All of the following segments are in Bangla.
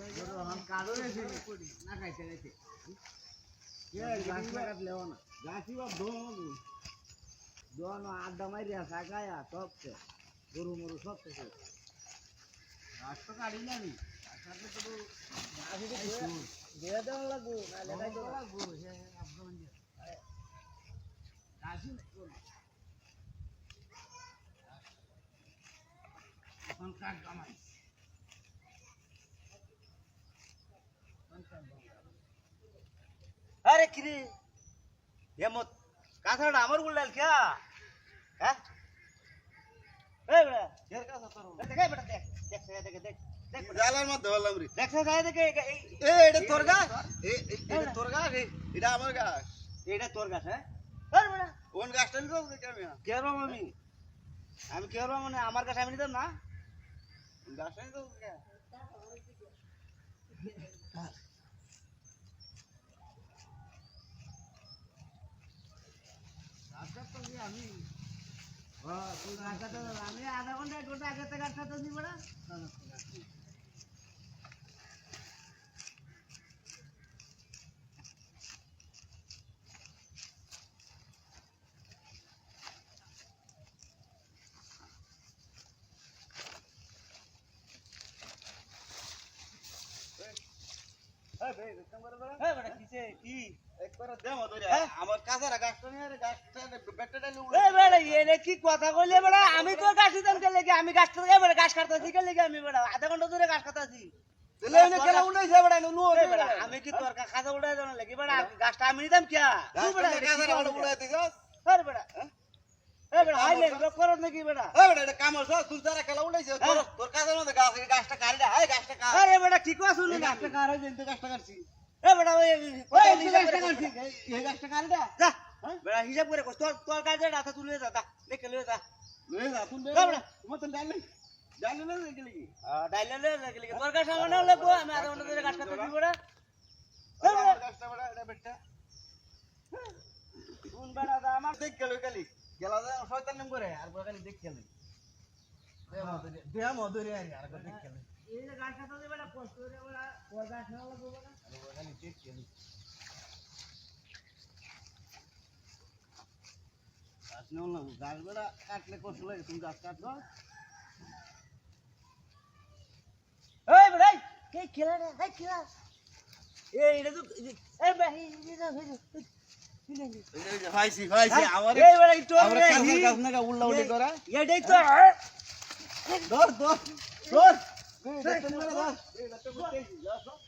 हम काढो ना काय करायचे लेवा ना गाची बाप दोन आड्डा मारी काय सब गरु मरु सब राष्ट्र काढी ना मी लागू अरे किरी ये मत कासाडा अमर गुल्लाल क्या हैं ए बेटा यार का सतरो देख बेटा देख देख देख देख জালার মধ্যে হলাম রে देख যায় দেখ এ এটা তোর গাছ এটা তোর গাছ এটা আমার গাছ এটা তোর গাছ হ্যাঁ আরে বেটা কোন গাছটা নিতে হবে কেন কেরো আমি কেরো মানে আমার গাছ আমি নিতাম না গাছটা নিতে হবে কেন আমি আধা ঘন্টা 1 ঘন্টা আগে থেকে গাছটা তো নি বড়া আমার কাছারা গাছটা নিয়ে গাছটা বেটাটা কি কথা কইলে বেড়া আমি তো গাছ দিতাম কে লেগে আমি গাছ থেকে বেড়া গাছ কাটতাছি কে লেগে আমি বেড়া আধা ঘন্টা ধরে গাছ কাটতাছি আমি কি তোর কাছে উড়াই দেন লাগি বেড়া গাছটা আমি নিতাম কে তুই বেড়া কাছারা উড়াই দিছস আরে বেড়া এ বেড়া আইলে লোক করো নাকি বেড়া এ বেটা এটা কামড় সব তুই যারা খেলা উড়াইছ তোর কাছার মধ্যে গাছটা কাটি দে এই গাছটা কাট আরে বেড়া ঠিক আছে না গাছটা কাট এই যে গাছটা কাটছি এ বেড়া ওই গাছটা কাটছি এই গাছটা কাটি দে যা বেড়া হিসাব করে কর তোর কাছে রাতা তুলে যা দেখে লয়ে যা লয়ে যা তুই বেড়া তোমার তো ডাইলে ডাইলে না গেলি কি ডাইলে লাগলি তোর কাছে সামনে লাগবো আমি আধা ঘন্টা ধরে গাছ কাটতেছি বেড়া গাছটা বেটা এটা বেটা কোন বেড়া দা আমার দেখ গেল খালি গেলা যায় শয়তান নাম করে আর খালি দেখ গেল দেয়া মধুরে আর দেখ গেল এই যে গাছ কাটতে বেড়া কষ্ট করে বেড়া তোর গাছ না লাগবো বেড়া আর খালি দেখ গেল গাছ নাও না গাছ বেড়া কাটলে কষ্ট লাগে তুমি গাছ কাটছো এই বেড়া কে খেলা রে এই খেলা এই এটা তো এই ভাই ফাইছি ফাইছি আমার এই বেড়া একটু আমার কাছে গাছ না উল্লা উল্লি করা এটাই তো ধর ধর ধর এই দেখতে মেরে ধর এই দেখতে করতেছি যা সব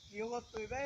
কি হতো রে